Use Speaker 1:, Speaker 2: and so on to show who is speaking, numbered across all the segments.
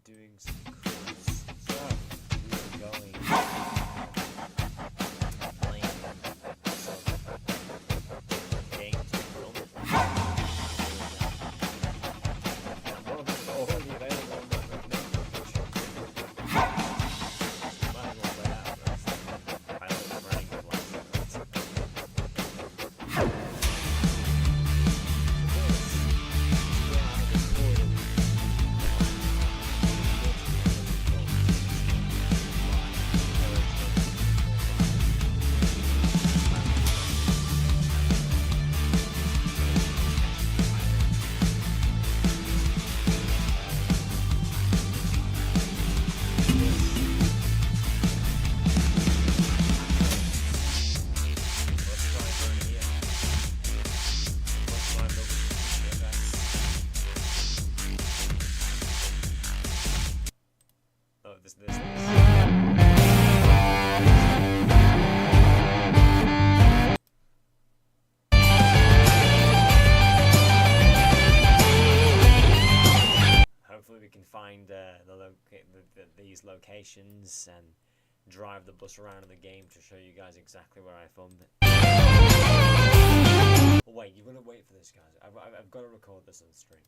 Speaker 1: doing some cool stuff. We are going playing some games from Roblox. And one of them is already available on the recommended page. So you might as well play that first. Pilot running with lights. This. Hopefully we can find these locations and drive the bus around in the game to show you guys exactly where I filmed it. Oh, wait, you're gonna wait for this, guys. I've got to record this on stream.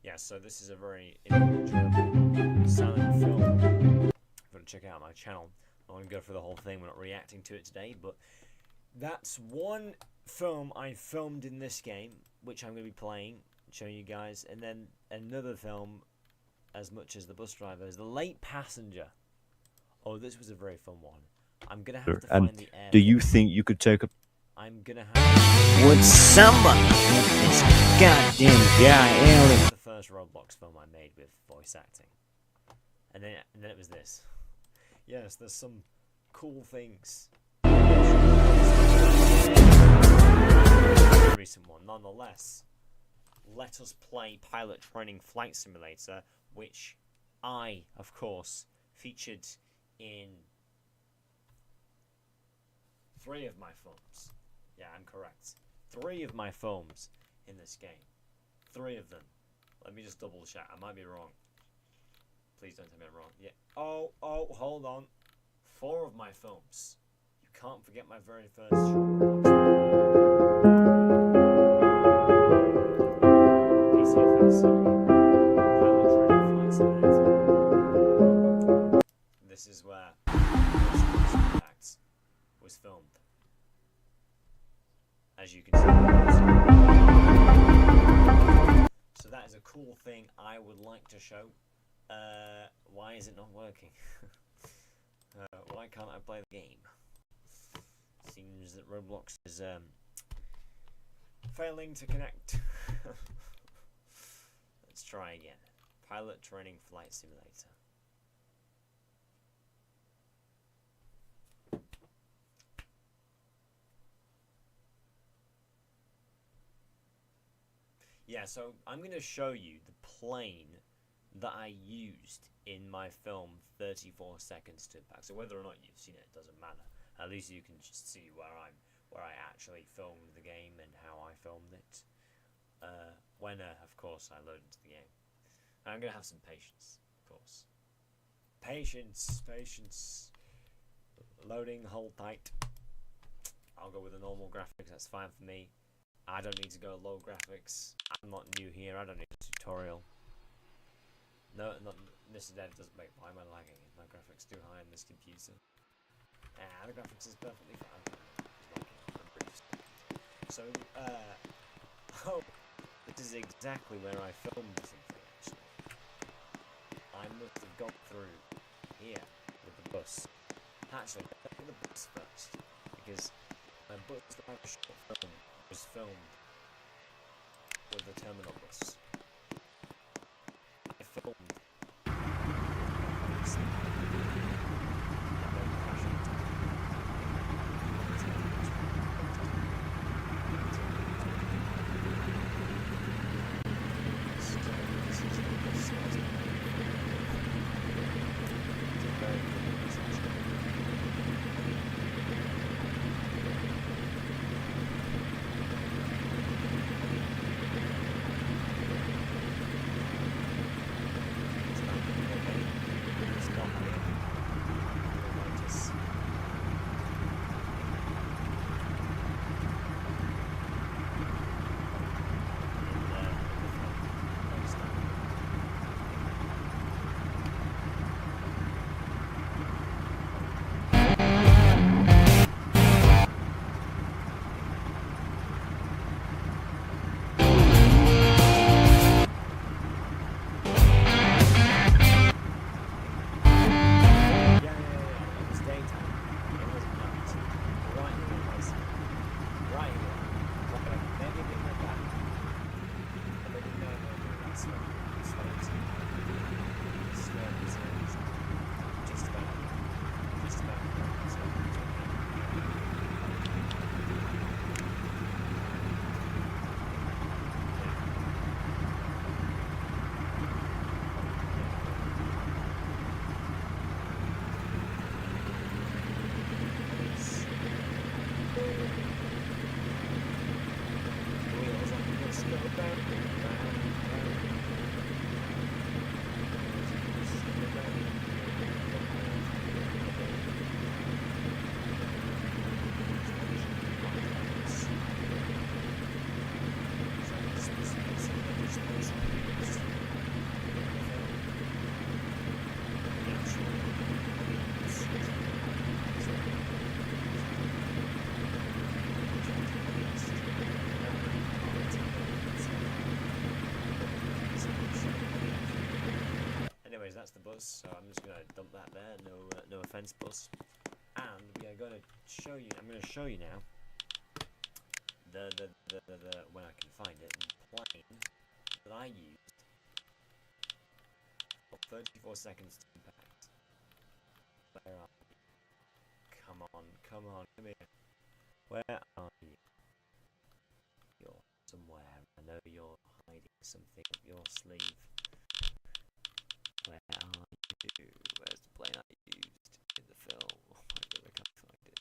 Speaker 1: Yeah, so this is a very silent film. If you want to check out my channel, I won't go for the whole thing, we're not reacting to it today, but that's one film I filmed in this game, which I'm going to be playing, showing you guys, and then another film, as much as the bus driver, is The Late Passenger. Oh, this was a very fun one. I'm going to have to find the air.
Speaker 2: Do you think you could take a...
Speaker 1: I'm going to have...
Speaker 3: Would somebody put this goddamn guy out of...
Speaker 1: The first Roblox film I made with voice acting. And then it was this. Yes, there's some cool things. Recent one, nonetheless. Let us play Pilot Training Flight Simulator, which I, of course, featured in 3 of my films. Yeah, I'm correct. 3 of my films in this game. 3 of them. Let me just double check. I might be wrong. Please don't tell me I'm wrong. Yeah. Oh, hold on. 4 of my films. You can't forget my very first short. This is where Impact was filmed. As you can see. So that is a cool thing I would like to show. Why is it not working? Why can't I play the game? Seems that Roblox is failing to connect. Let's try again. Pilot Training Flight Simulator. Yeah, so I'm going to show you the plane that I used in my film 34 Seconds to Impact. So whether or not you've seen it, doesn't matter. At least you can just see where I actually filmed the game and how I filmed it. When, of course, I load into the game. And I'm going to have some patience, of course. Patience. Loading, hold tight. I'll go with the normal graphics, that's fine for me. I don't need to go low graphics. I'm not new here, I don't need a tutorial. No, Mr. Dev doesn't make. Why am I lagging? Is my graphics too high on this computer? The graphics is perfectly fine. So, oh, this is exactly where I filmed something, actually. I must have gone through here with the bus. Actually, let's look at the bus first, because my bus driver short film was filmed with the terminal bus. I filmed this. that's the bus. So I'm just gonna dump that there. No offense, bus. And we are gonna show you. I'm gonna show you now. The when I can find it, the plane that I used for 34 seconds to impact. Where are you? Come on, come here. Where are you? You're somewhere. I know you're hiding something up your sleeve. Where are you? Where's the plane I used in the film? Oh my god, I can't find it.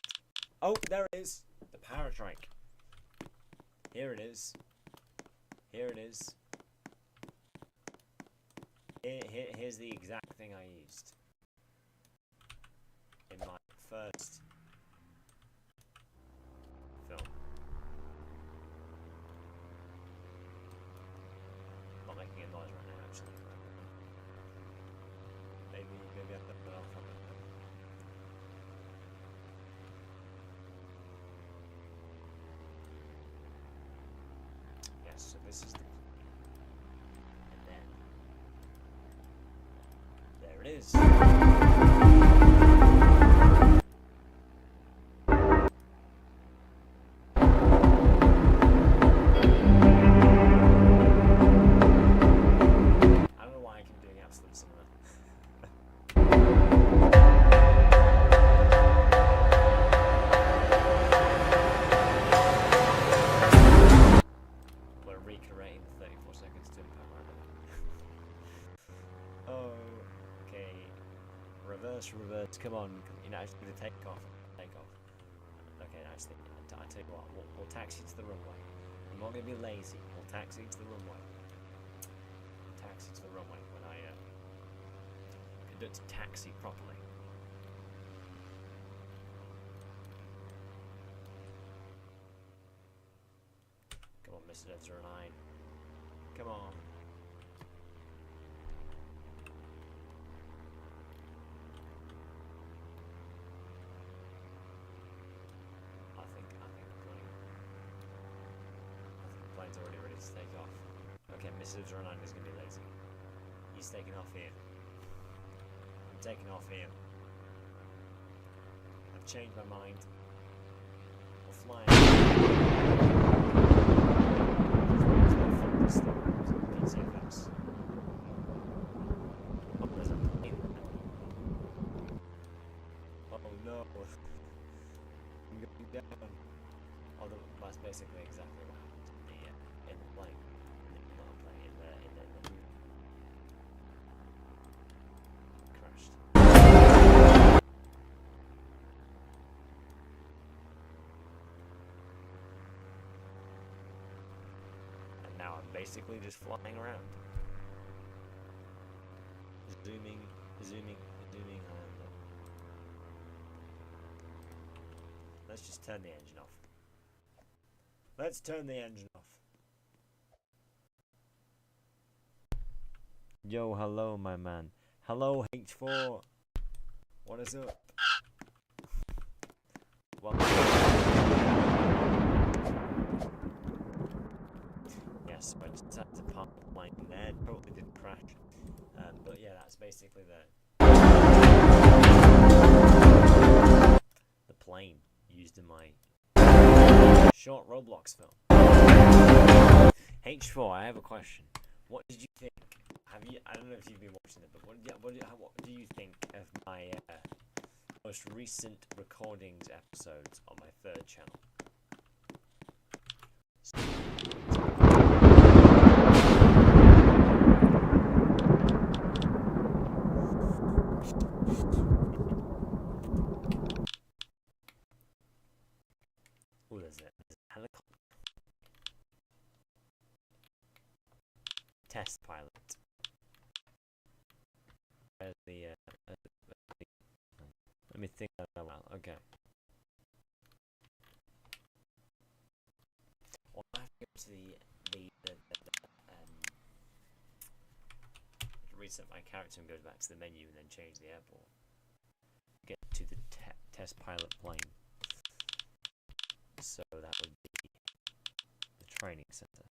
Speaker 1: Oh, there it is! The paratrike. Here it is. Here it is. Here's the exact thing I used in my first film. Not making a noise right now, actually. Maybe I can put it off from it. Yes, so this is the plan. And then there it is. Reverse, come on, you know, actually to take off. Okay, actually, I tell you what, we'll taxi to the runway. I'm not going to be lazy, we'll taxi to the runway. Taxi to the runway when I conduct a taxi properly. Come on, Mr. 09. Come on. Already ready to take off. Okay, Mr. 09 is going to be lazy. He's taking off here. I'm taking off here. I've changed my mind. We're flying. PCFX. Oh, there's a plane. Oh no. I'm going down. Oh, that's basically exactly what happened. In the plane, not a plane, in the crashed. And now I'm basically just flying around, zooming around. Let's just turn the engine off. Let's turn the engine off. Yo, hello, my man. Hello, H4. What is up? Well, yes, I just had to park the plane there. Totally didn't crash. But yeah, that's basically the plane used in my short Roblox film. H4, I have a question. What did you think? I don't know if you've been watching it, but what do you think of my most recent recordings episodes on my third channel? Oh, there's a helicopter. Test pilot. Let me think that out. Okay. Well, I have to go to reset my character and go back to the menu and then change the airport. Get to the test pilot plane. So that would be the training center.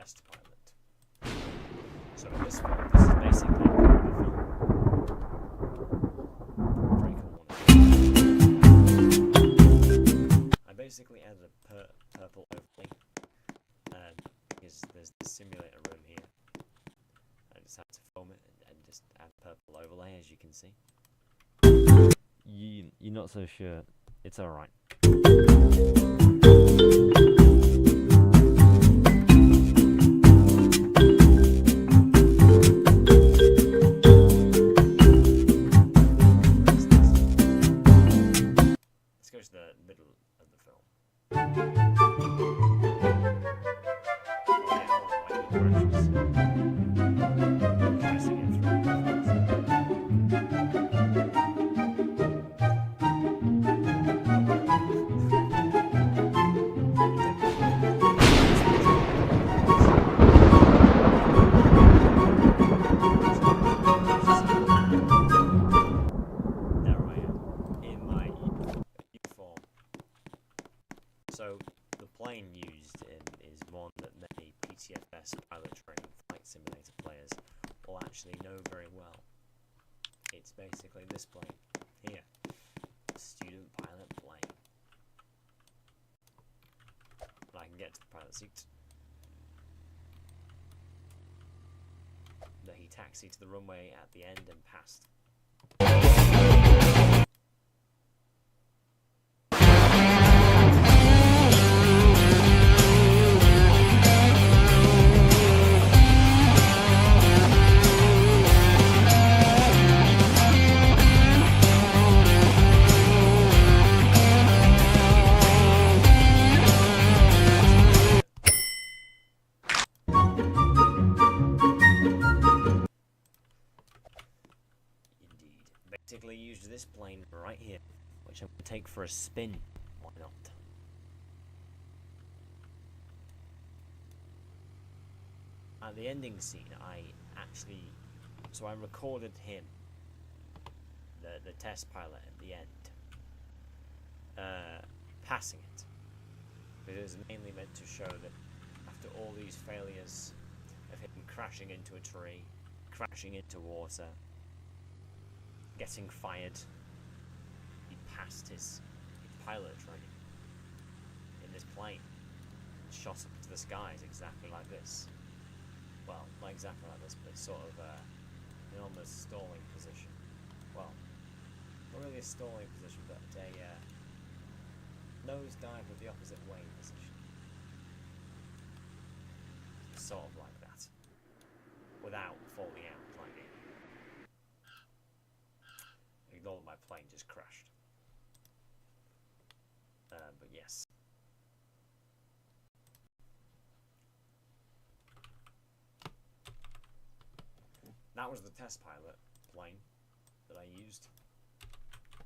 Speaker 1: test pilot. So in this film, this is basically a film. Very cool one. I basically added a purple overlay because there's the simulator room here. I just had to film it and just add purple overlay, as you can see.
Speaker 3: You're not so sure. It's alright.
Speaker 1: Let's go to the middle of the film. So the plane used is one that many PTFS pilot training flight simulator players will actually know very well. It's basically this plane here, the student pilot plane. And I can get to the pilot seat. Then he taxied to the runway at the end and passed. Basically used this plane right here, which I'm going to take for a spin. Why not? At the ending scene, I recorded him, the test pilot at the end, passing it. Because it was mainly meant to show that after all these failures of him crashing into a tree, crashing into water, getting fired, he passed his pilot training in this plane and shot up into the skies exactly like this. Well, not exactly like this, but sort of in almost stalling position. Well, not really a stalling position, but a nosedive with the opposite way position. Sort of like that, without falling out like it. Ignore that my plane just crashed. But yes. That was the test pilot plane that I used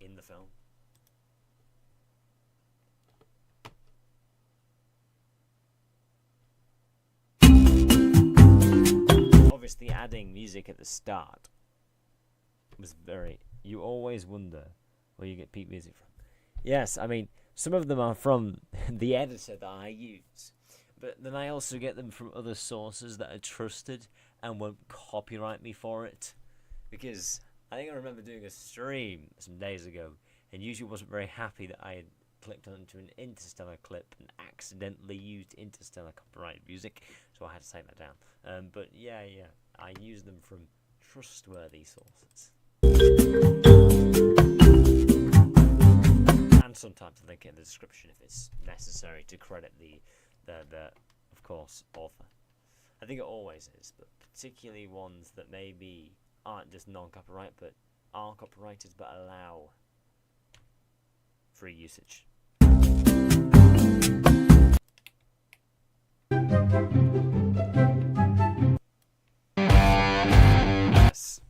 Speaker 1: in the film. Obviously adding music at the start was very... You always wonder where you get peak music from. Yes, I mean, some of them are from the editor that I use, but then I also get them from other sources that are trusted and won't copyright me for it. Because I think I remember doing a stream some days ago, and YouTube wasn't very happy that I had clicked onto an Interstellar clip and accidentally used Interstellar copyrighted music, so I had to take that down. But yeah, I use them from trustworthy sources. And sometimes I link it in the description if it's necessary to credit the of course, author. I think it always is, but particularly ones that maybe aren't just non-copyright, but are copyrighted but allow free usage. Yes.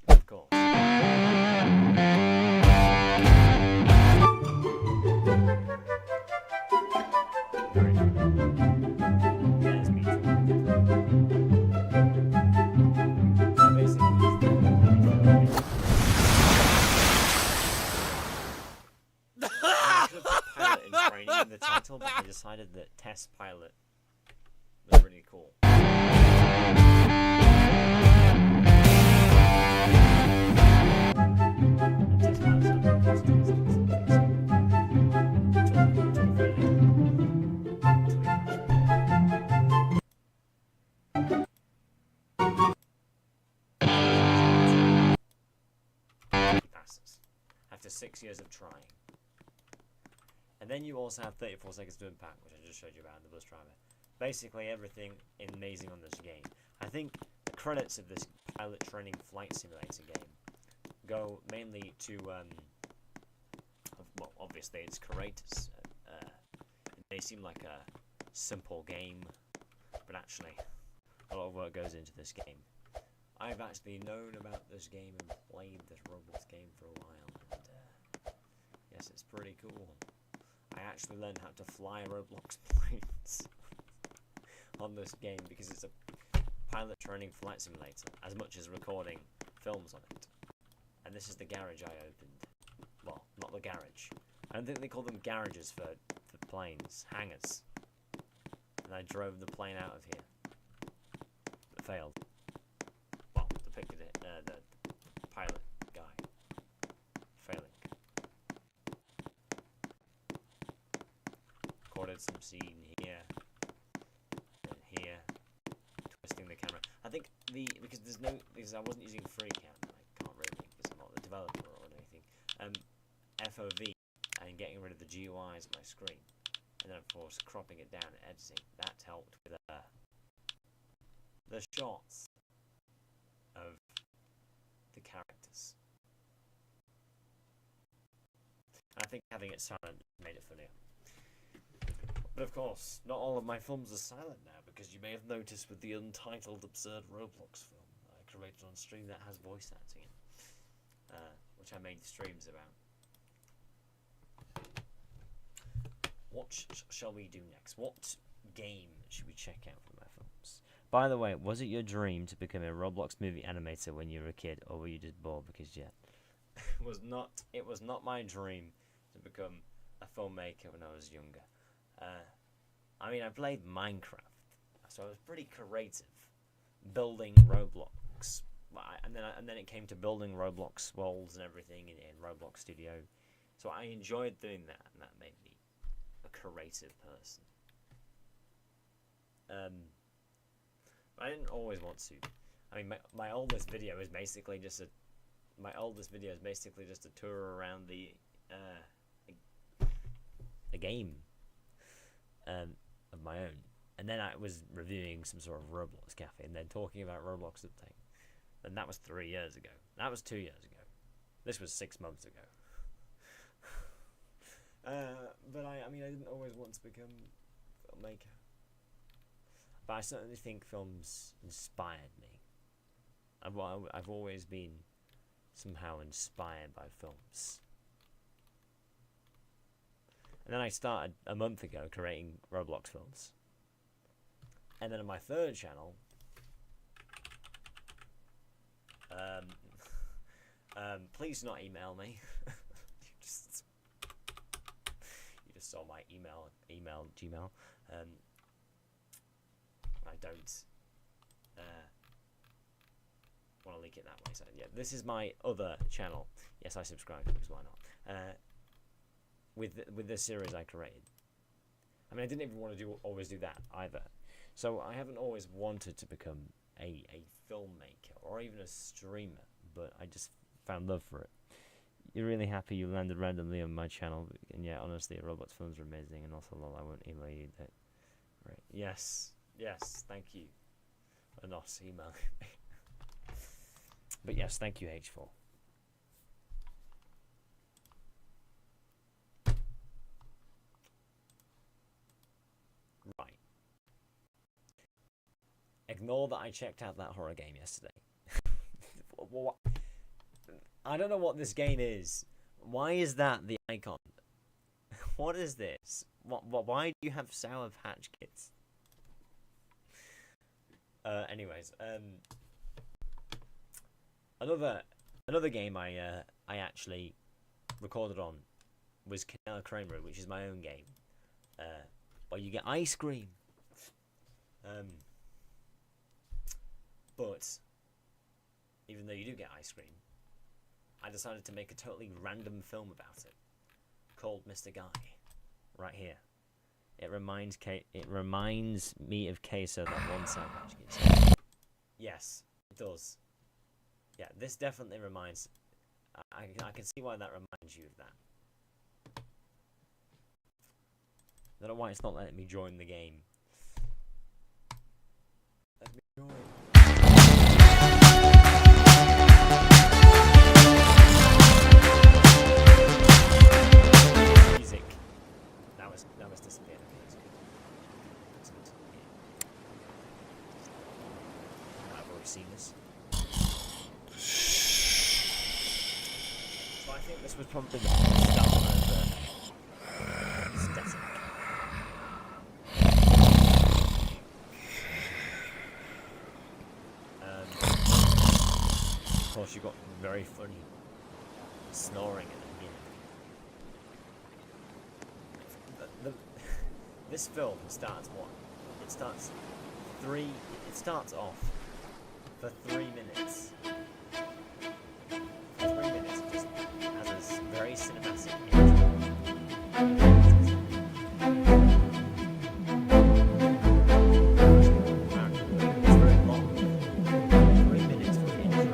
Speaker 1: Of course. Very good. There's me too. So basically, I could have put pilot in training in the title, but I decided that test pilot was really cool. Passes after 6 years of trying. And then you also have 34 seconds to impact, which I just showed you about in the bus driver. Basically everything amazing on this game. I think the credits of this pilot training flight simulator game go mainly to, well, obviously its creators. It may seem like a simple game, but actually a lot of work goes into this game. I've actually known about this game and played this Roblox game for a while, and yes, it's pretty cool. I actually learned how to fly Roblox planes on this game because it's a pilot training flight simulator, as much as recording films on it. And this is the garage I opened. Well, not the garage. I don't think they call them garages for planes, hangars. And I drove the plane out of here. It failed. Well, depicted it, the pilot guy failing. Recorded some scene here and here, twisting the camera. I think because I wasn't using FreeCam, I can't really because I'm not the developer or anything. FOV and getting rid of the GUIs on my screen, and then of course cropping it down and editing. That helped with the shots of the characters. And I think having it silent made it funnier. But of course, not all of my films are silent now, because you may have noticed with the untitled absurd Roblox film that I created on stream that has voice acting in, which I made streams about. What shall we do next? What game should we check out from my films? By the way, was it your dream to become a Roblox movie animator when you were a kid, or were you just bored because it was not my dream to become a filmmaker when I was younger. I mean, I played Minecraft, so I was pretty creative, building Roblox, and then it came to building Roblox worlds and everything in Roblox Studio. So I enjoyed doing that, and that made me a creative person. I didn't always want to. I mean, my oldest video is basically just a tour around the a game of my own, and then I was reviewing some sort of Roblox cafe, and then talking about Roblox thing. And that was 3 years ago. That was 2 years ago. This was 6 months ago. But I mean, I didn't always want to become a filmmaker. But I certainly think films inspired me. I've always been somehow inspired by films. And then I started a month ago creating Roblox films. And then on my third channel, please not email me. You just saw my email Gmail. I don't want to leak it that way. So yeah, this is my other channel. Yes, I subscribe to it, because why not? With this series I created. I mean, I didn't even want to always do that either. So I haven't always wanted to become a filmmaker or even a streamer, but I just found love for it. You're really happy you landed randomly on my channel, and yeah, honestly, Roblox films are amazing, and also, lol, I won't email you that. Right? Yes, thank you for not emailing me. But yes, thank you, H4. Right. Ignore that I checked out that horror game yesterday. What? I don't know what this game is. Why is that the icon? What is this? Why do you have Sour Patch Kids? Anyways, another game I actually recorded on was Canela Kramer, which is my own game, where you get ice cream. But even though you do get ice cream, I decided to make a totally random film about it, called Mr. Guy, right here. It reminds me of queso that one Sour Patch Kids. Yes, it does. Yeah, this definitely reminds. I can see why that reminds you of that. I don't know why it's not letting me join the game. Let me join. Music. That was disappeared. Okay, that's good. That's good. Yeah. I've already seen this. So I think this was probably the start of the aesthetic. Of course, you got very funny snoring at the beginning. This film starts what? It starts off for 3 minutes. For 3 minutes, it just has this very cinematic intro. It's very long. 3 minutes for the intro.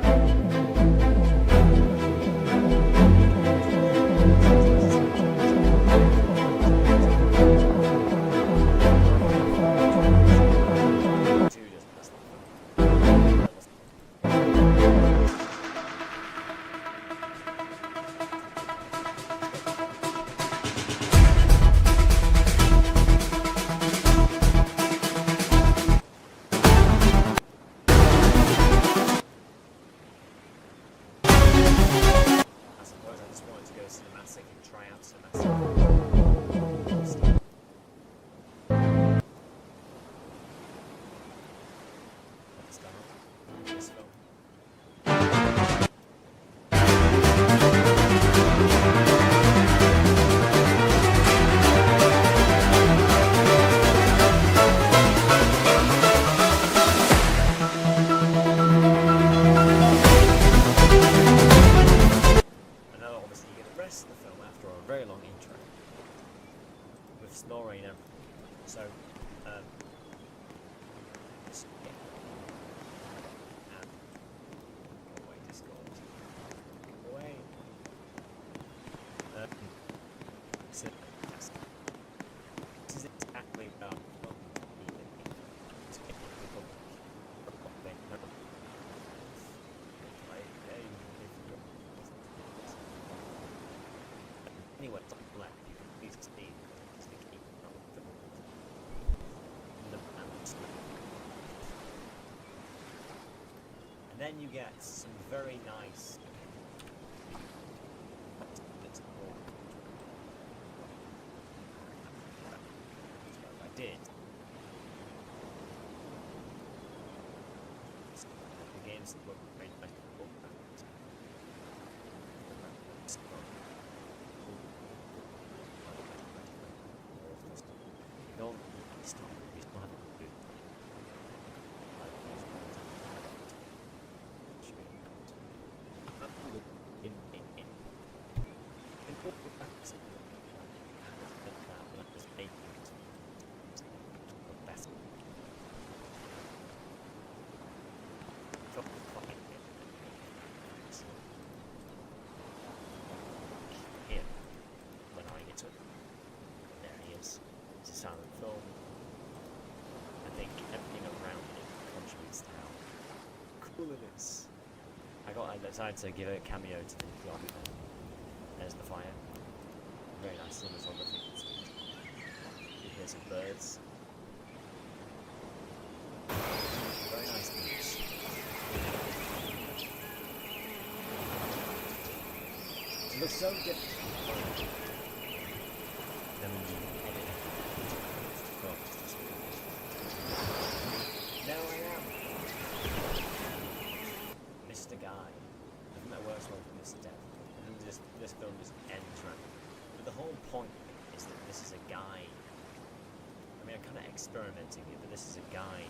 Speaker 1: Snoring and everything. So, away Discord. Away. So, this is exactly about what we need to get the public. Anyway, it's like black. Please see. And then you get some very nice bits of more. That's what I did. The games look very nice. Don't stop. You still have to do. Here, when I get to it, there he is. It's a silent film. I think everything around it contributes to how cool it is. I decided to give a cameo to the clock. There's the fire. Very nice cinematography. You hear some birds. Very nice things. It looks so different. Then when you edit it, there I am. Mr. Guy. I think that works well for Mr. Death. And this film just ends right. But the whole point is that this is a guy. I mean, mean, I'm kind of experimenting here, but this is a guy.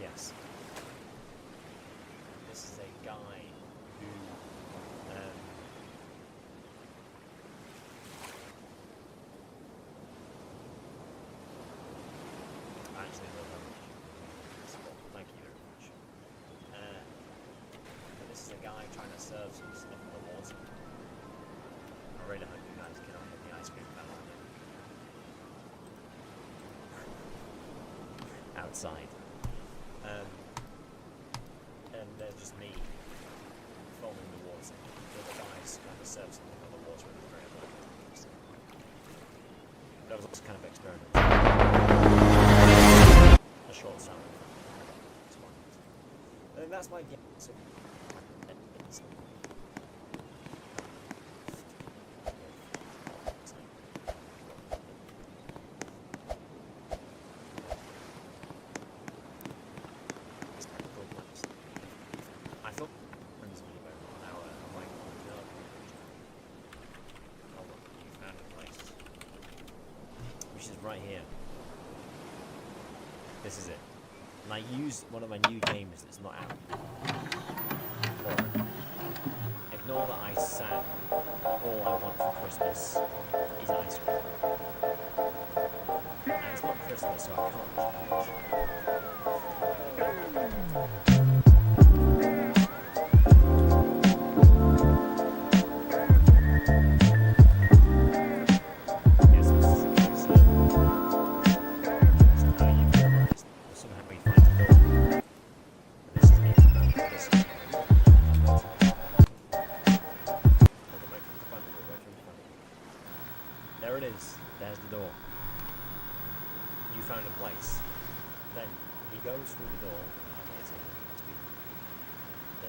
Speaker 1: Yes. This is a guy who. Actually, no, thank you very much. But this is a guy trying to serve some stuff in the water. I really hope you guys cannot hear the ice cream fell outside. And there's just me filming the water. The other guys trying to serve something on the water in the very black. That was also kind of experiment. A short sound. And that's my game. So I thought friends would be about an hour. I'm like, no. Hold on, you found a place. Which is right here. This is it. And I used one of my new games that's not out. Or, ignore that I sang All I Want for Christmas is Ice Cream. And it's not Christmas, so I can't change. There it is. There's the door. You found a place. Then he goes through the door.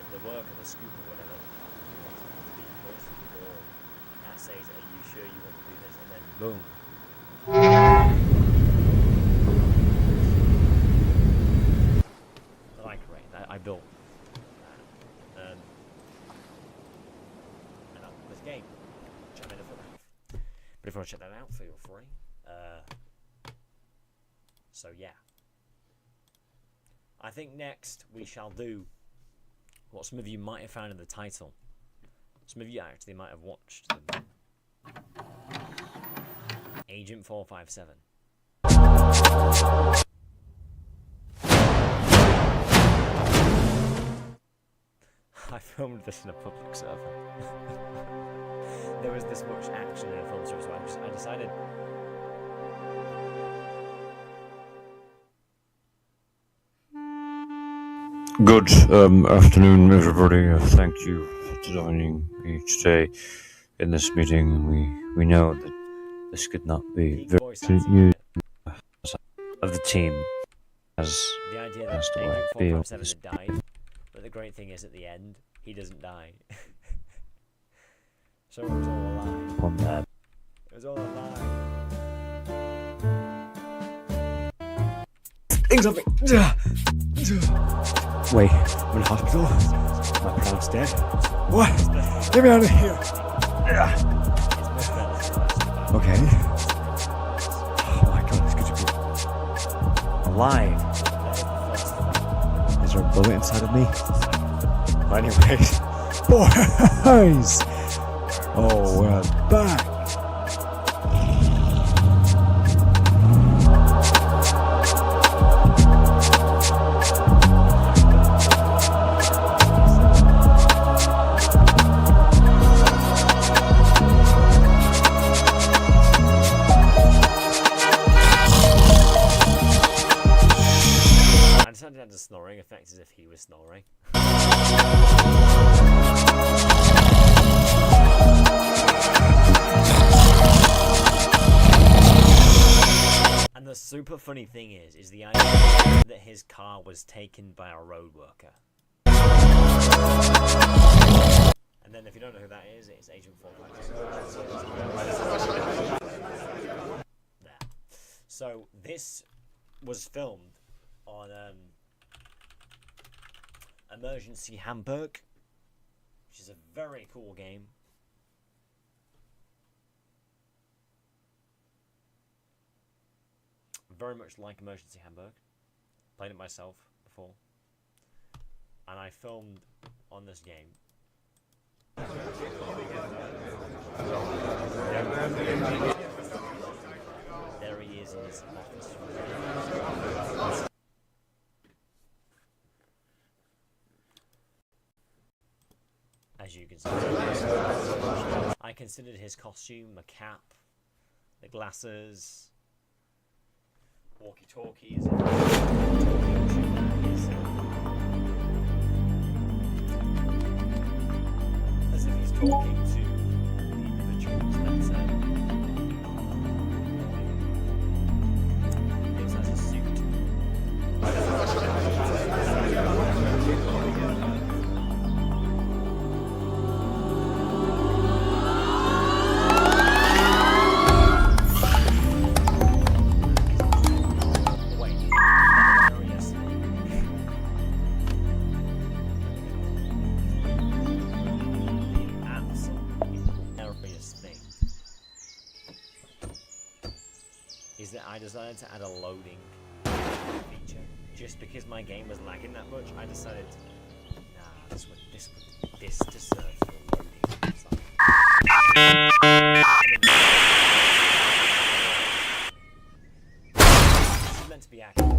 Speaker 1: The worker, the scoop or whatever, he wants it to be. He goes through the door. That says, "Are you sure you want to do this?" And then boom. That I created. I built that. And up this game, which I made up for life. But if you want to check that out, feel free. So yeah. I think next we shall do what some of you might have found in the title. Some of you actually might have watched them. Agent 457. I filmed this in a public server. There was this much action in a film server, so I decided.
Speaker 2: Good afternoon, everybody. Thank you for joining me today in this meeting. We know that this could not be
Speaker 1: Peak voice
Speaker 2: very
Speaker 1: acting
Speaker 2: news of the team as
Speaker 1: the idea that
Speaker 2: passed away.
Speaker 1: Agent 457 had died, but the great thing is at the end, he doesn't die. So it was all a lie.
Speaker 2: On that.
Speaker 1: It was all a lie.
Speaker 3: Things have Wait, I'm in hospital. My parents dead. What? Get me out of here. Okay. Oh my god, it's good to be alive. Is there a bullet inside of me? Anyways, boys. Oh, we're back.
Speaker 1: I decided to add the snoring effect as if he was snoring. And the super funny thing is the idea that his car was taken by a road worker. And then if you don't know who that is, it's Agent 457. There. So this was filmed on Emergency Hamburg, which is a very cool game. very much like Emergency Hamburg. Played it myself before. And I filmed on this game. There he is in his office. As you can see, I considered his costume, a cap, the glasses, walkie-talkies, as if he's talking to the individuals that he also has a suit. Is that I decided to add a loading feature just because my game was lagging that much. I decided, nah, this deserves a loading. This is meant to be accurate.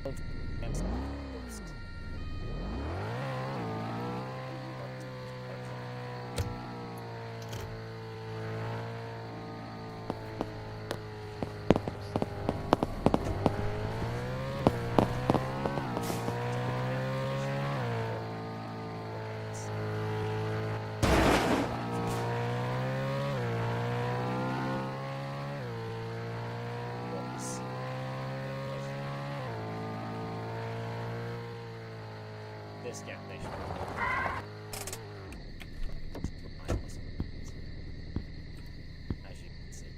Speaker 1: This nation. As you can see.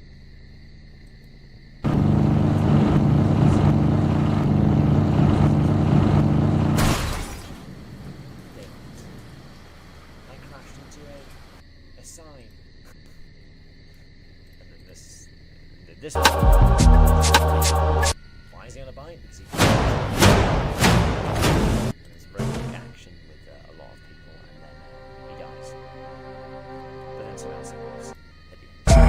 Speaker 1: I crashed into a sign. And then this why is he on a bike? Because he there's very quick action with a lot of people, and then he dies. But then someone else happens at the end.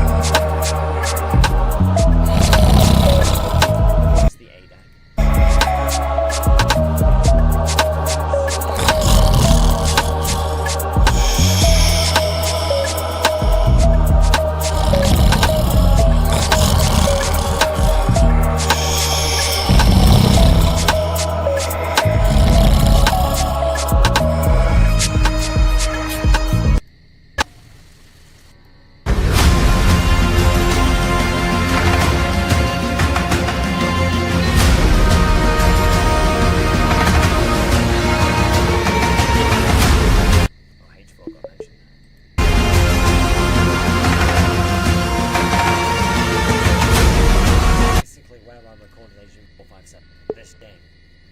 Speaker 1: It's the ADAG. This game,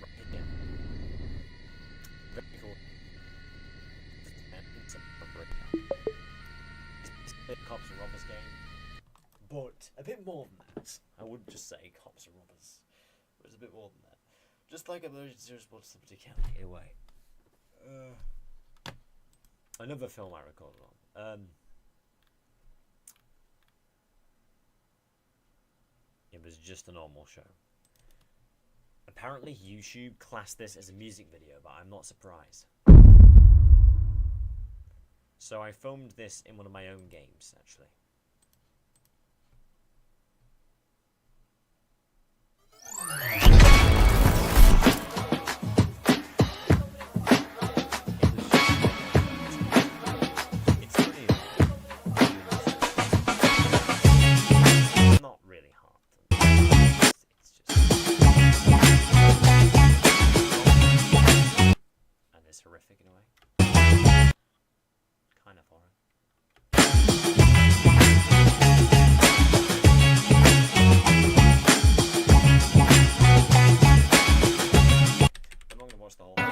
Speaker 1: right here. Very cool. It's a cops and robbers game, but a bit more than that. I wouldn't just say cops and robbers. It was a bit more than that. Just like Emergency Response Liberty County, in a way. Another film I recorded on. It was just a normal show. Apparently YouTube classed this as a music video, but I'm not surprised. So I filmed this in one of my own games, actually. Horrific in a way. Kind of horror. I'm not gonna watch the whole thing.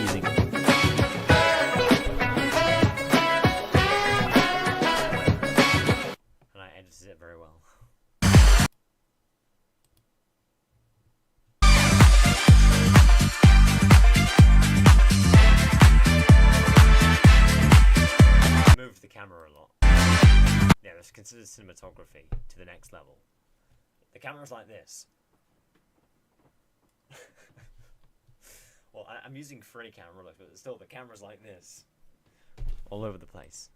Speaker 1: Easy. And I edited it very well. Moved the camera a lot. Yeah, this considers cinematography to the next level. The camera's like this. Well, I'm using free camera, but still, the camera's like this. All over the place.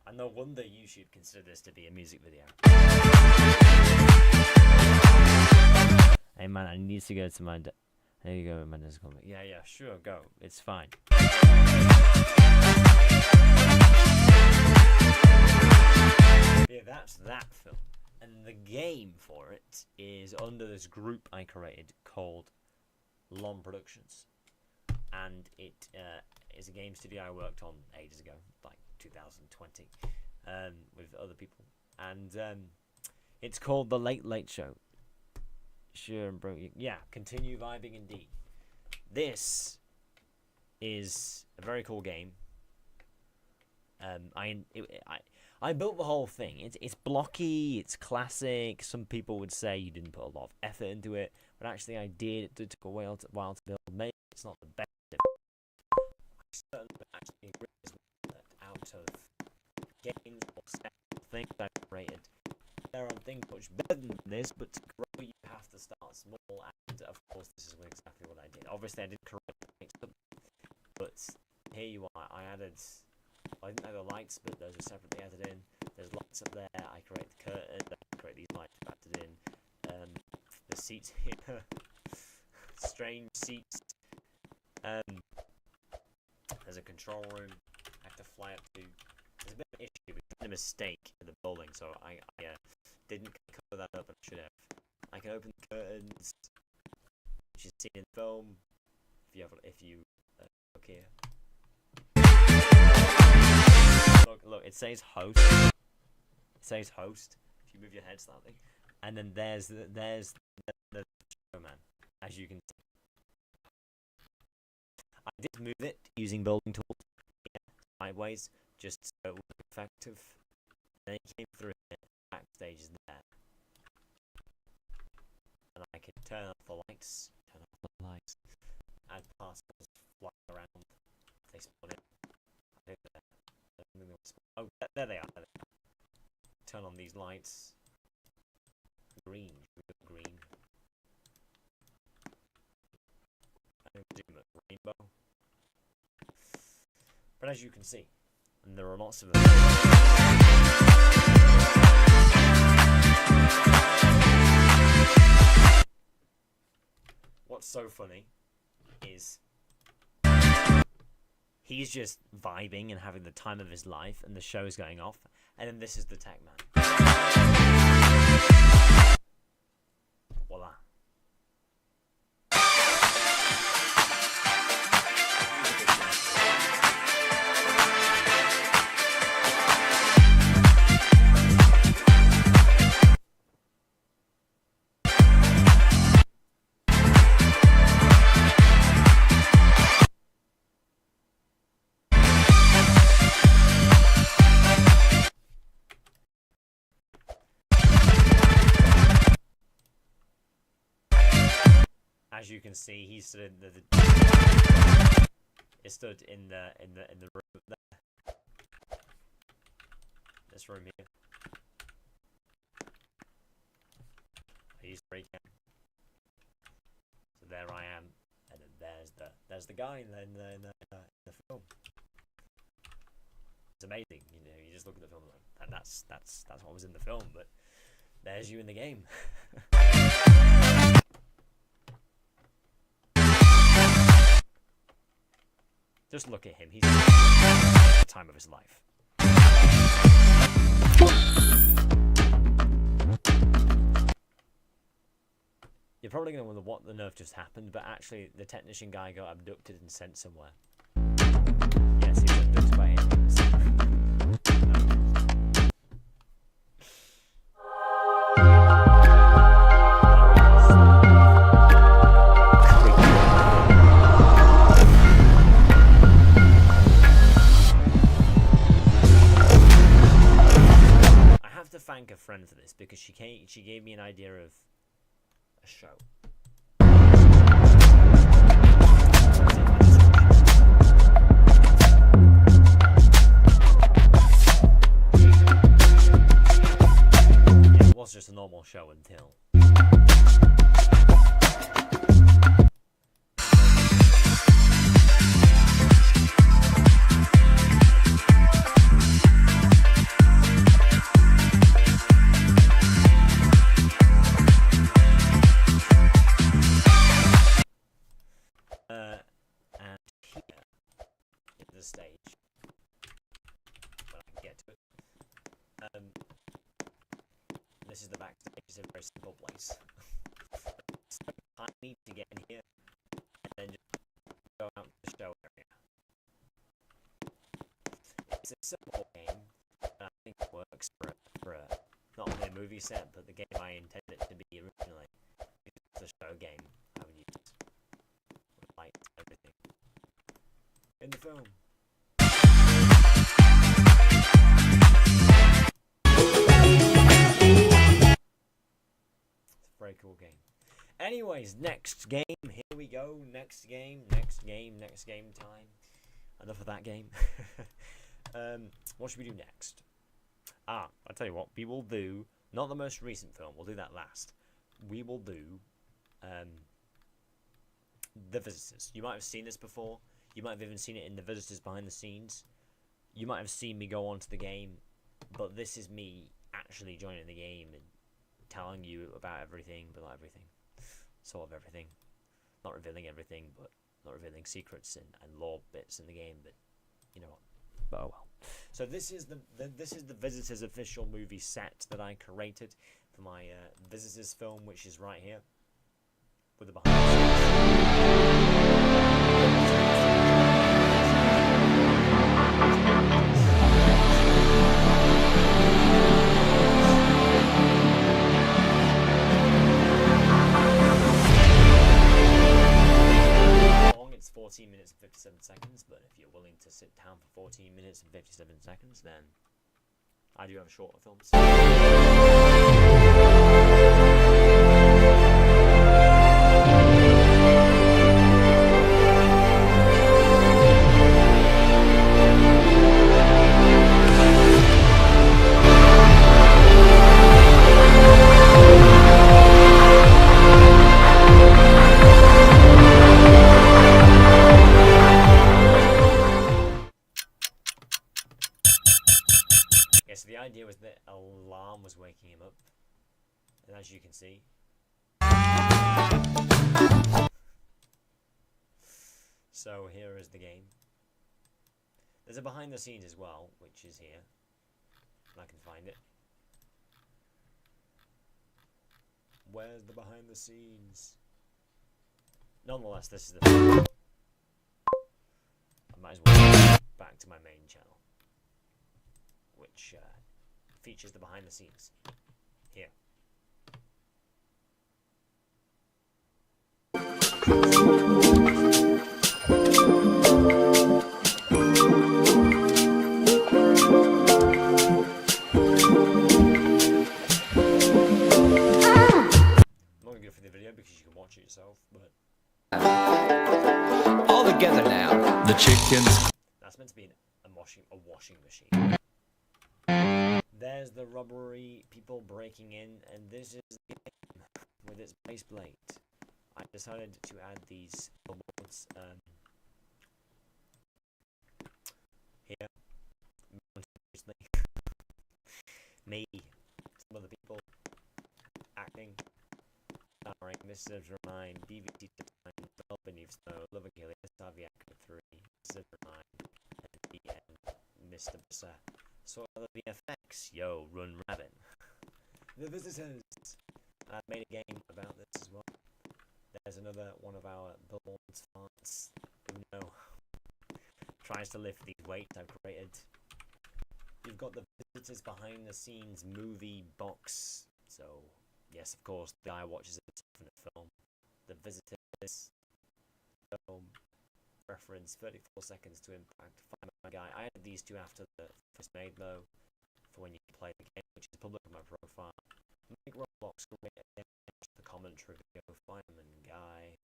Speaker 1: And no wonder YouTube consider this to be a music video. Hey man, I need to go to my... There you go, man. Yeah, sure, go. It's fine. Yeah, that's that film. And the game for it is under this group I created called Lom Productions. And it is a game studio I worked on ages ago, like 2020, with other people. And it's called The Late Late Show. Sure, bro. Yeah, continue vibing indeed. This I built the whole thing. It's blocky, it's classic. Some people would say you didn't put a lot of effort into it, but actually I did. It took a while to build. Maybe it's not the best. I certainly actually agree as well that out of games or things I've created, there are things much better than this, but to grow you have to start small, and of course this is exactly what I did. Obviously I did correct the but here you are. I didn't have the lights, but those are separately added in. There's lights up there. I create the curtain. I create these lights added in. The seats here, strange seats. There's a control room. I have to fly up to. There's a bit of an issue. We made a mistake in the building, so I didn't cover that up, and I should have. I can open the curtains, which is seen in the film. If you look here. Look, it says host. It says host. If you move your head slightly, and then there's the showman, as you can see. I did move it using building tools, sideways, just so it was effective. Then it came through it. Backstage is there, and I can turn off the lights. Add particles flying around. They spawn in. Oh, there they are. Turn on these lights. Green. Green. I think we do rainbow. But as you can see, and there are lots of them. What's so funny is he's just vibing and having the time of his life, and the show is going off, and then this is the tech man. Voila. As you can see, he stood in the room there. This room here. I used break out. So there I am, and then there's the guy in the film. It's amazing, you know. You just look at the film, and that's what was in the film, but there's you in the game. Just look at him. He's the time of his life. You're probably going to wonder what the nerve just happened, but actually the technician guy got abducted and sent somewhere. Yes, he was abducted by aliens. Thank a friend for this, because she gave me an idea of a show. It was just a normal show until stage when I can get to it. This is the backstage. It's a very simple place. So I need to get in here and then just go out to the show area. It's a simple game, and I think it works for a not only a movie set, but the game I intended it to be originally. It's a show game I would use with lights and everything in the film. very cool game. Anyways, next game. Here we go. Next game time. Enough of that game. What should we do next? I'll tell you what. We will do, not the most recent film. We'll do that last. We will do The Visitors. You might have seen this before. You might have even seen it in The Visitors behind the scenes. You might have seen me go onto the game. But this is me actually joining the game and telling you about everything, but not everything. Sort of everything. Not revealing everything, but not revealing secrets and lore bits in the game, but you know what. But oh well. So this is the Visitors official movie set that I created for my Visitors film, which is right here. With the behind It's 14 minutes and 57 seconds, but if you're willing to sit down for 14 minutes and 57 seconds, then I do have shorter films. So the idea was that an alarm was waking him up, and as you can see, so here is the game. There's a behind the scenes as well, which is here, and I can find it. Where's the behind the scenes? Nonetheless, this is the film. I might as well go back to my main channel, which features the behind the scenes here. I'm not gonna go for the video because you can watch it yourself, but
Speaker 4: all together now. The chickens.
Speaker 1: That's meant to be a washing machine. There's the robbery, people breaking in, and this is the game with its base plate. I decided to add these billboards here. Me, some other people acting, starring Mr. Ryan, BVT Time, Bell Beneath Snow, Love and Gilly, Saviac 3, Mr. Ryan, and the end, Mr. Besser. So other VFX, yo, run rabbit. The Visitors. I made a game about this as well. There's another one of our billboards fonts. Who know? Tries to lift these weights I've created. You've got the Visitors behind the scenes movie box. So yes, of course, the guy watches it in a film. The Visitors film. Reference 34 seconds to impact. Find my guy. I added these two after the first made though, for when you play the game, which is public on my profile. Make Roblox great again. The commentary video. Fireman guy,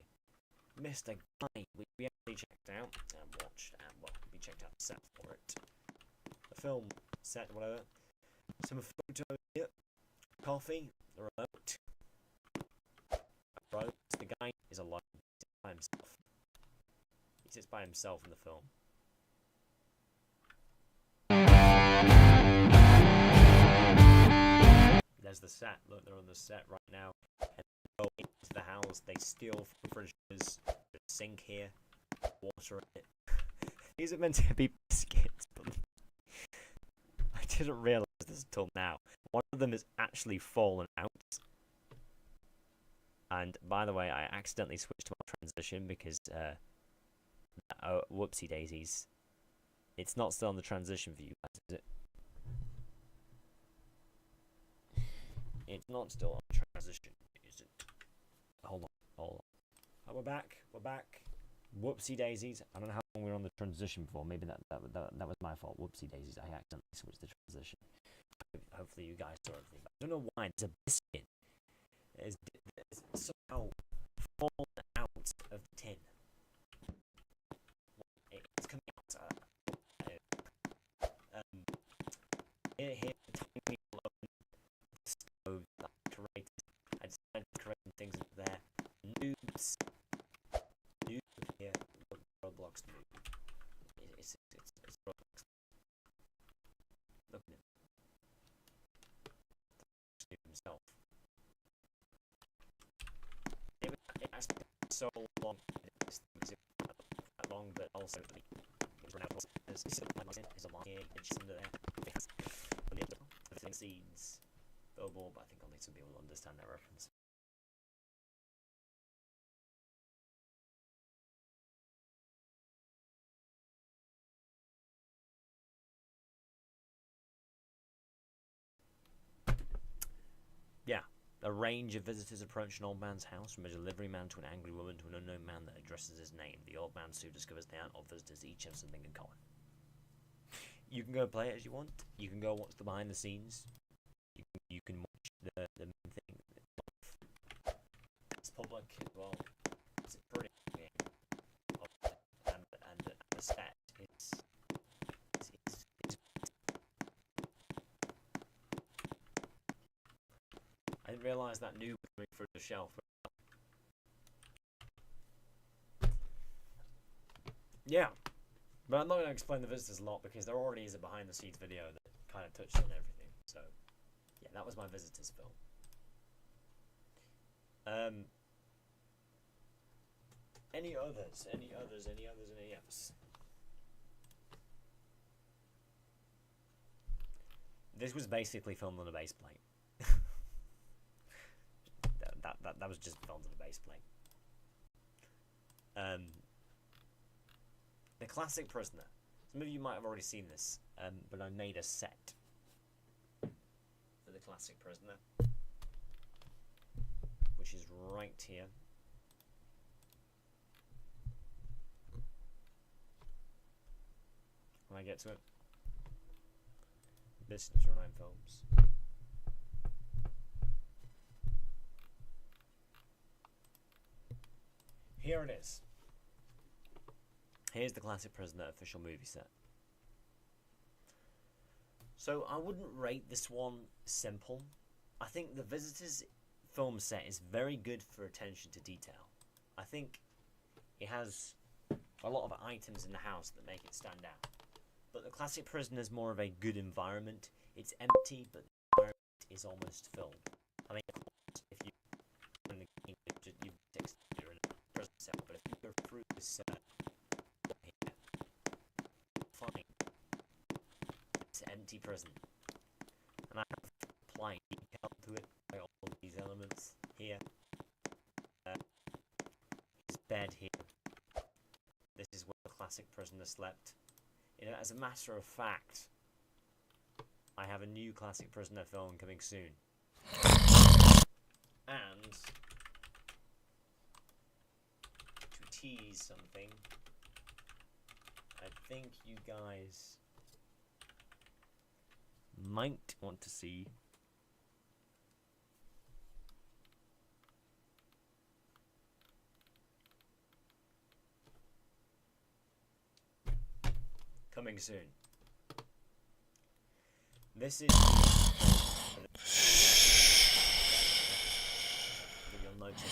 Speaker 1: Mr. Guy, which we actually checked out and watched, and well, we checked out the set for it. The film set, whatever. Some photos here. Coffee. The remote. Rose. The guy is alone. He sits by himself. He sits by himself in the film. There's the set. Look, they're on the set right now. And they go into the house. They steal from fridges. The sink here. Water in it. These are meant to be biscuits, but I didn't realise this until now. One of them is actually fallen out. And by the way, I accidentally switched to my transition because whoopsie daisies. It's not still on the transition for you guys, is it? It's not still on transition, is it? Hold on. Oh, we're back. Whoopsie daisies. I don't know how long we were on the transition before. Maybe that was my fault. Whoopsie daisies. I accidentally switched the transition. Hopefully you guys saw everything. I don't know why. There's a biscuit is somehow fallen out of the tin. It's coming out. Here, the tiny open stove that I created. I decided to create some things into there. Noobs. Noob here. Look, Roblox noob. It's Roblox. Look at him. Noob himself. It actually took so long to edit this thing because it was quite long, but also it's run out of there's a long here, and just under there. Seeds. Billboard, but I think only some people will understand that reference. Yeah, a range of visitors approach an old man's house, from a delivery man to an angry woman to an unknown man that addresses his name. The old man soon discovers they aren't all visitors, each have something in common. You can go play it as you want. You can go watch the behind the scenes. You can watch the main thing. It's public as well. It's a pretty game. And the set is I didn't realise that noob was coming through the shelf. Yeah. But I'm not going to explain the visitors a lot because there already is a behind the scenes video that kind of touched on everything. So, yeah, that was my visitors film. Any others? Any others? This was basically filmed on a base plate. that was just filmed on a base plate. The Classic Prisoner. Some of you might have already seen this, but I made a set for The Classic Prisoner, which is right here. When I get to it. Business for 9 films. Here it is. Here's the Classic Prisoner official movie set. So I wouldn't rate this one simple. I think the Visitors film set is very good for attention to detail. I think it has a lot of items in the house that make it stand out. But the Classic Prisoner is more of a good environment. It's empty, but the environment is almost filled. I mean, of course, if you in the game, you text you're in a prison cell, but if you go through this here, fine. It's an empty prison, and I have applied detail to it by all of these elements here. His bed here. This is where the Classic Prisoner slept. You know, as a matter of fact, I have a new Classic Prisoner film coming soon. And to tease something, I think you guys might want to see coming soon. This is you'll notice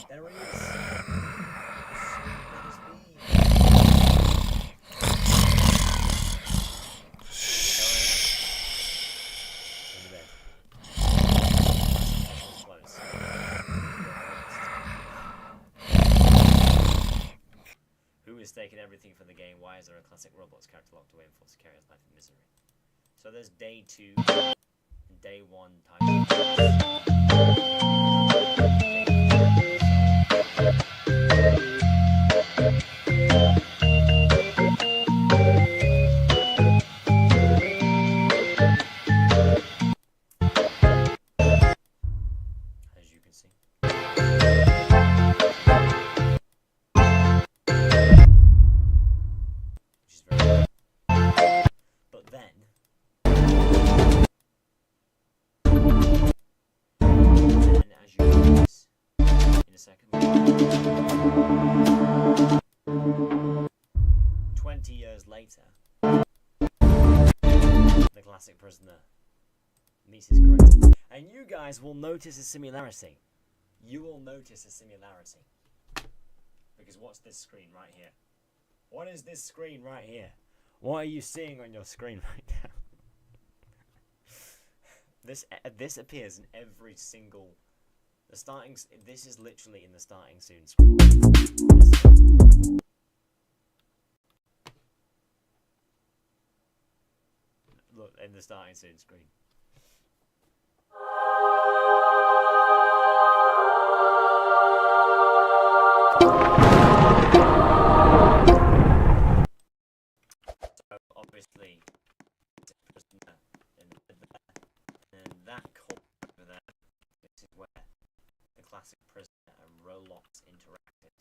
Speaker 1: there it is. Who is taking everything from the game? Why is there a classic Roblox character locked away and forced to carry his life in misery? So there's day 2 and day 1 as you can see. Which is very good. But then second. 20 years later, the classic prisoner meets his creator. And you guys will notice a similarity. You will notice a similarity. Because what's this screen right here? What is this screen right here? What are you seeing on your screen right now? This appears in every single... This is literally in the starting soon screen. Look, in the starting soon screen. So obviously, and that corner over there, this is where the classic prisoner and Roblox interacted.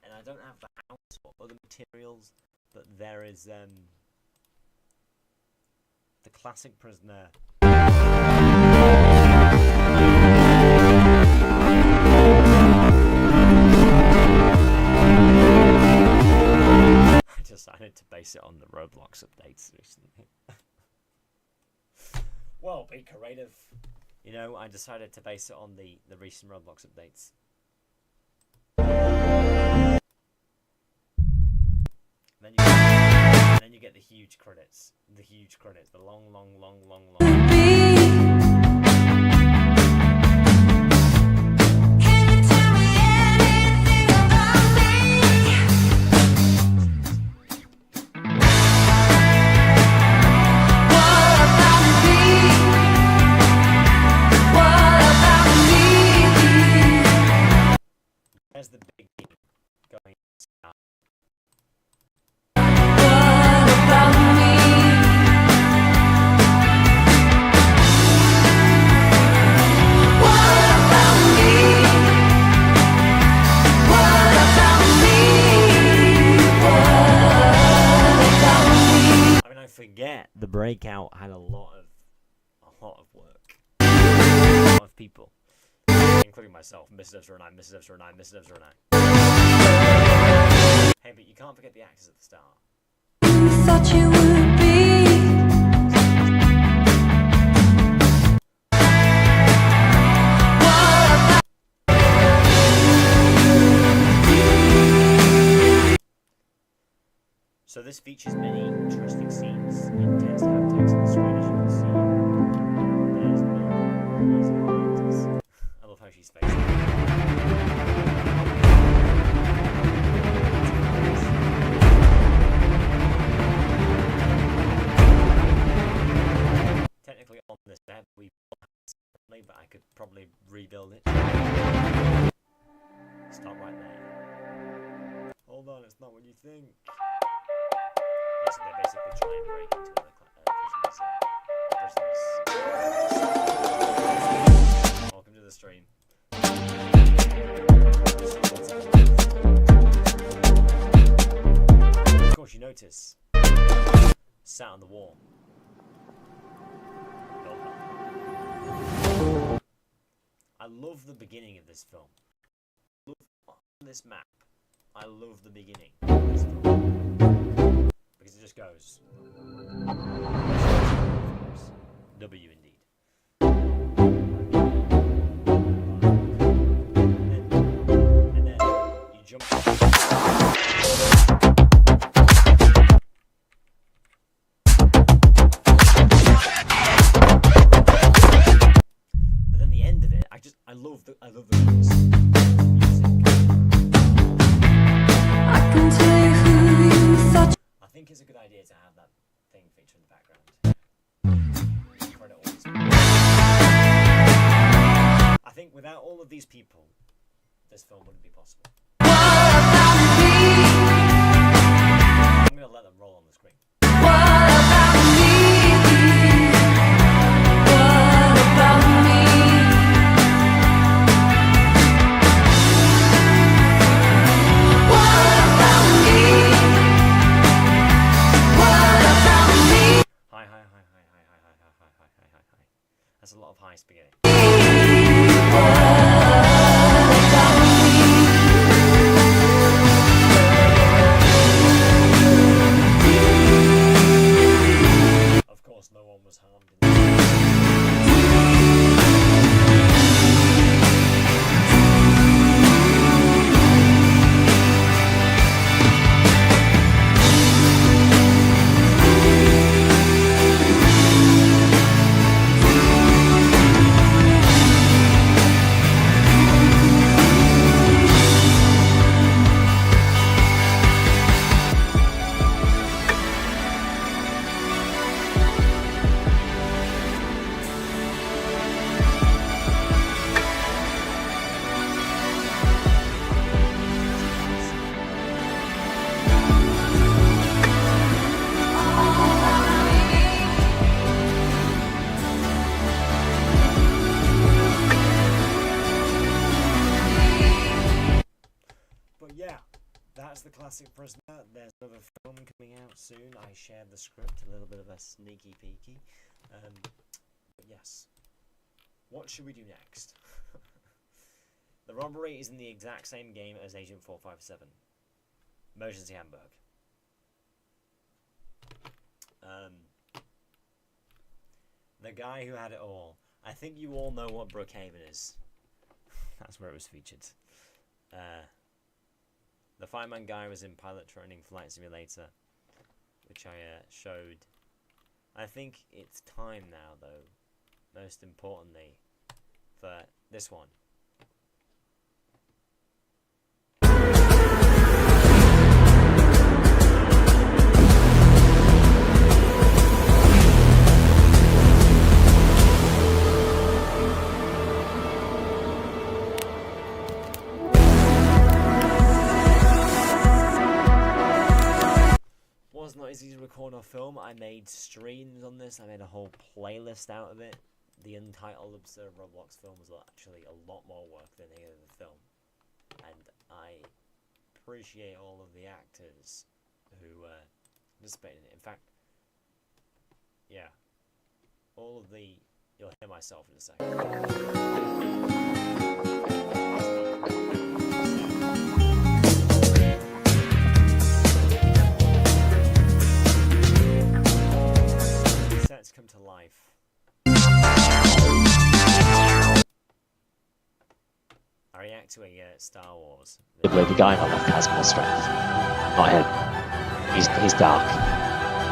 Speaker 1: And I don't have the house or other materials, but there is the classic prisoner. I decided to base it on the Roblox updates recently. Well, be creative. You know, I decided to base it on the recent Roblox updates. Then you get the huge credits. The huge credits. The long. There's the big game going. I mean, I forget the breakout had a lot of work. A lot of people. Including myself, Mr. 09, Mr. 09, Mr. 09. Hey, but you can't forget the actors at the start.
Speaker 5: Thought you would be.
Speaker 1: So this features many interesting scenes. It tends to have text on the screen, as you can see. There's me. These are characters. I love how she's facing. Technically on this map we but I could probably rebuild it. Stop right there. Hold on, it's not what you think. Yeah, so they're basically trying to break into prisoners. Welcome to the stream. Of course, you notice sat on the wall. I love the beginning of this film. On this map, I love the beginning of this film because it just goes W indeed. And then you jump. I love the music.
Speaker 5: I can tell you who you thought.
Speaker 1: I think it's a good idea to have that thing feature in the background. I think without all of these people, this film wouldn't be possible. I'm going to let them roll on the screen. That's a lot of high spaghetti. that's the classic prisoner. There's another film coming out soon. I shared the script, a little bit of a sneaky peeky. But yes. What should we do next? The robbery is in the exact same game as Agent 457. Emergency Hamburg. The guy who had it all. I think you all know what Brookhaven is. That's where it was featured. The fireman guy was in Pilot Training Flight Simulator, which I showed. I think it's time now, though, most importantly, for this one. Was not easy to record or film. I made streams on this. I made a whole playlist out of it. The Untitled Absurd Roblox film was actually a lot more work than any of the film, and I appreciate all of the actors who participated in it. In fact, yeah, all of the, you'll hear myself in a second. Sets come to life. I react to a Star Wars.
Speaker 6: The guy on the left has more strength. Not him. He's dark.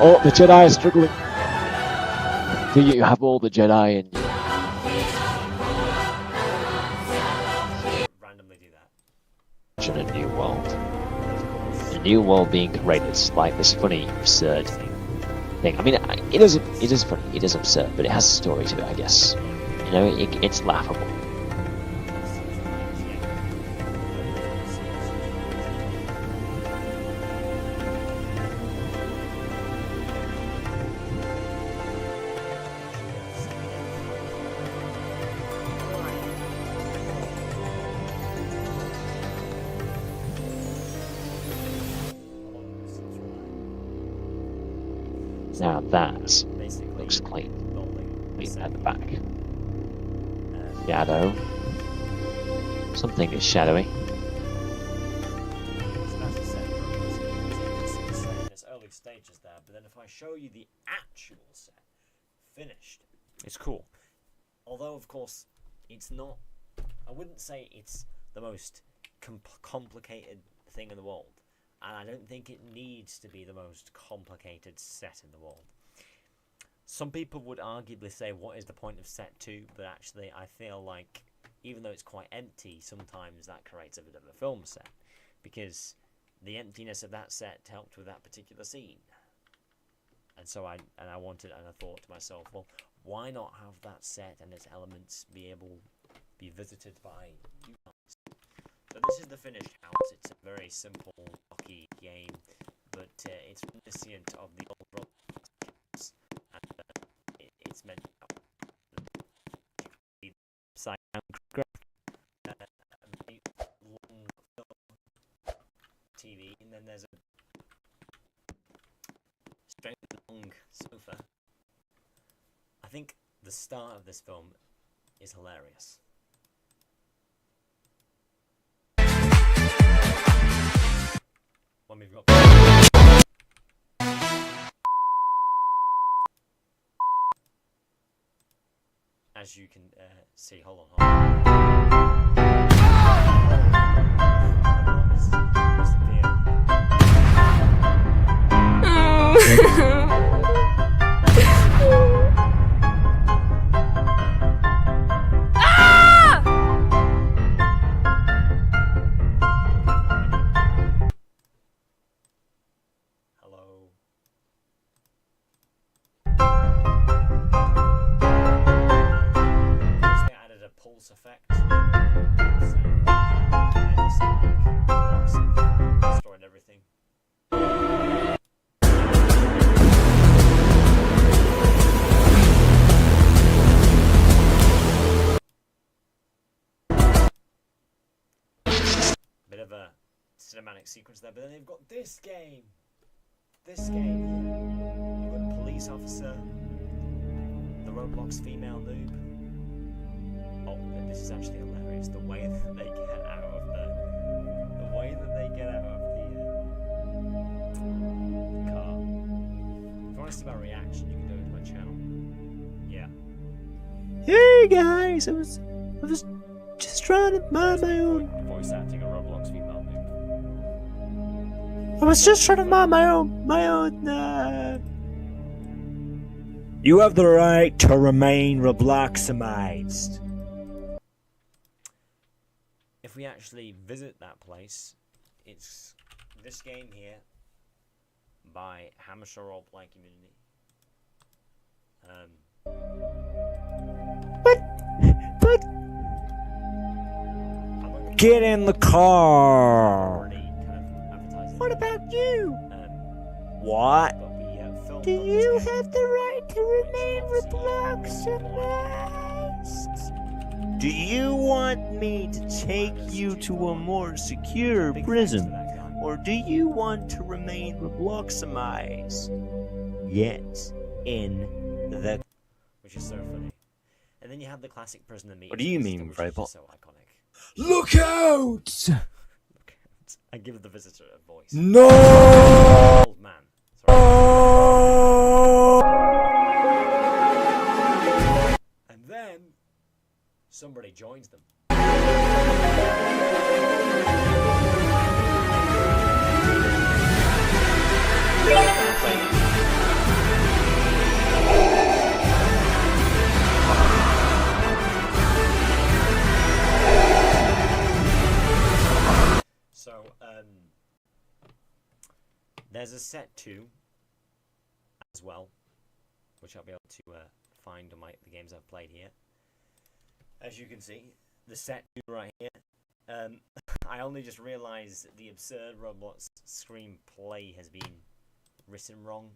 Speaker 6: Oh, the Jedi are struggling. Do you have all the Jedi in you?
Speaker 1: Randomly do that.
Speaker 6: In a new world. A new world being created, like this funny, absurd thing. I mean, it is funny, it is absurd, but it has a story to it, I guess. You know, it's laughable. Now that looks clean. Clean at the back. Shadow. Something is shadowy.
Speaker 1: So that's a set in its early stages there, but then if I show you the actual set, finished, it's cool. Although, of course, it's not, I wouldn't say it's the most complicated thing in the world. And I don't think it needs to be the most complicated set in the world. Some people would arguably say, what is the point of set 2? But actually, I feel like, even though it's quite empty, sometimes that creates a bit of a film set. Because the emptiness of that set helped with that particular scene. And so I thought to myself, well, why not have that set and its elements be visited by you guys? So this is the finished house. It's a very simple, blocky game, but it's reminiscent of the old Roblox games, and it's meant to be upside down graphic, a long film TV, and then there's a strangely long sofa. I think the start of this film is hilarious. When we've got as you can see, hold on. Effect. Destroyed everything. Bit of a cinematic sequence there, but then they've got this game. This game here. You've got a police officer, the Roblox female noob. Oh, this is actually hilarious. The way that they get out of the way that they get out of the car. If you want to see my reaction, you can do it with my channel. Yeah.
Speaker 2: Hey guys, I was just trying to mind my own.
Speaker 1: Voice acting a Roblox female noob.
Speaker 2: I was just trying to mind my own.
Speaker 3: You have the right to remain Robloximized.
Speaker 1: If we actually visit that place, it's this game here by Hampshire Roleplay Community.
Speaker 3: But get in the car.
Speaker 1: Already kind of advertising.
Speaker 3: What about you?
Speaker 1: What?
Speaker 3: What?
Speaker 1: Filmed
Speaker 3: Do
Speaker 1: on
Speaker 3: you
Speaker 1: this game.
Speaker 3: have the right to remain Robloximized? Do you want me to take you to a more secure
Speaker 1: Big thanks
Speaker 3: prison?
Speaker 1: to that guy.
Speaker 3: Or do you want to remain Robloximized? Yet in the...
Speaker 1: Which is so funny. And then you have the classic prisoner meeting.
Speaker 2: What do you
Speaker 1: poster,
Speaker 2: mean,
Speaker 1: which is
Speaker 2: Robot?
Speaker 1: just so iconic.
Speaker 3: Look out!
Speaker 1: I give the visitor a voice.
Speaker 3: No!
Speaker 1: Old man. Sorry. And then somebody joins them. So, there's a set 2 as well, which I'll be able to find on the games I've played here. As you can see, the set 2 right here. I only just realised that the absurd Roblox screenplay has been written wrong.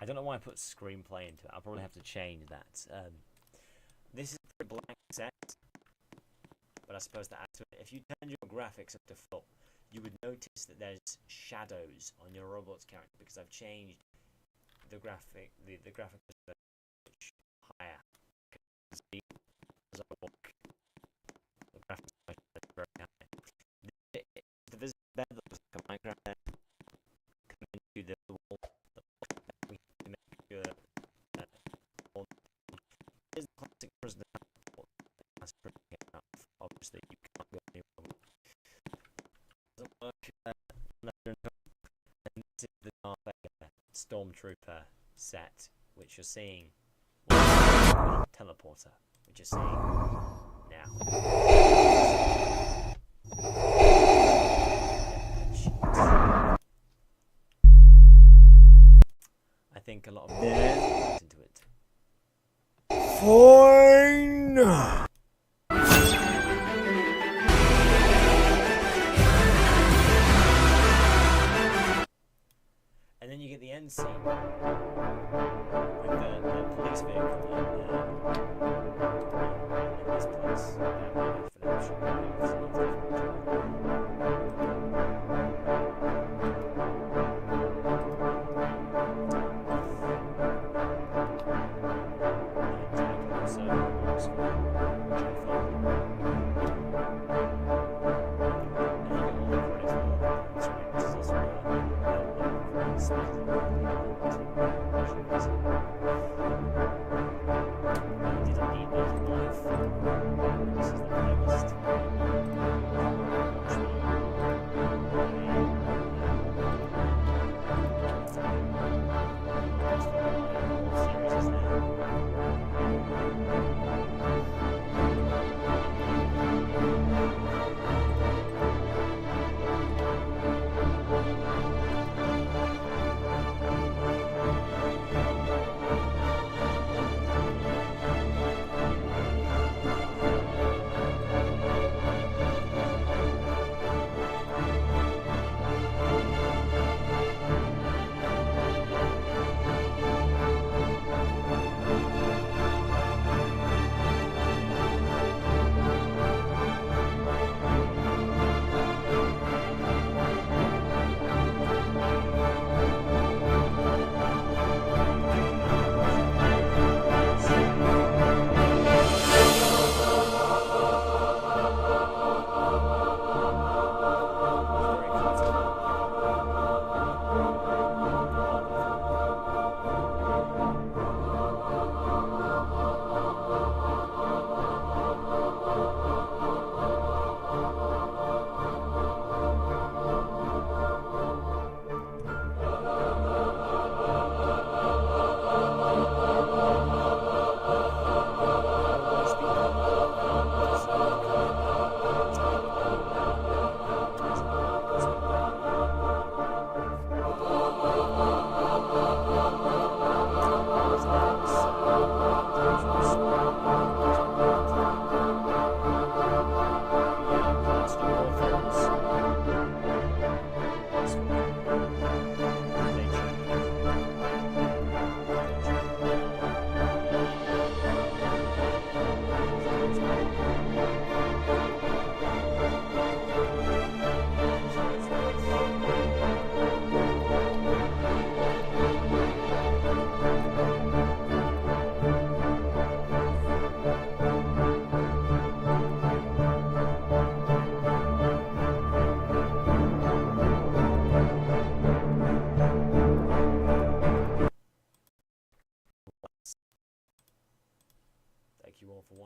Speaker 1: I don't know why I put screenplay into it. I'll probably have to change that. This is a blank set, but I suppose to add to it, if you turn your graphics up to full, you would notice that there's shadows on your Roblox character because I've changed the graphic, the graphic much higher. See, as I walk, the graphics are very high. The visitor bed that looks like a Minecraft bed come into the wall. We have to make sure is the classic prisoner. Obviously, you can't go anywhere. Doesn't work unless you're in home. And this is the Darth Vader Stormtrooper set, which you're seeing. Teleporter, which you're seeing now. I think a lot of went into it.
Speaker 3: Fine!
Speaker 1: And then you get the end scene with the police vehicle in this place.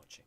Speaker 1: watching.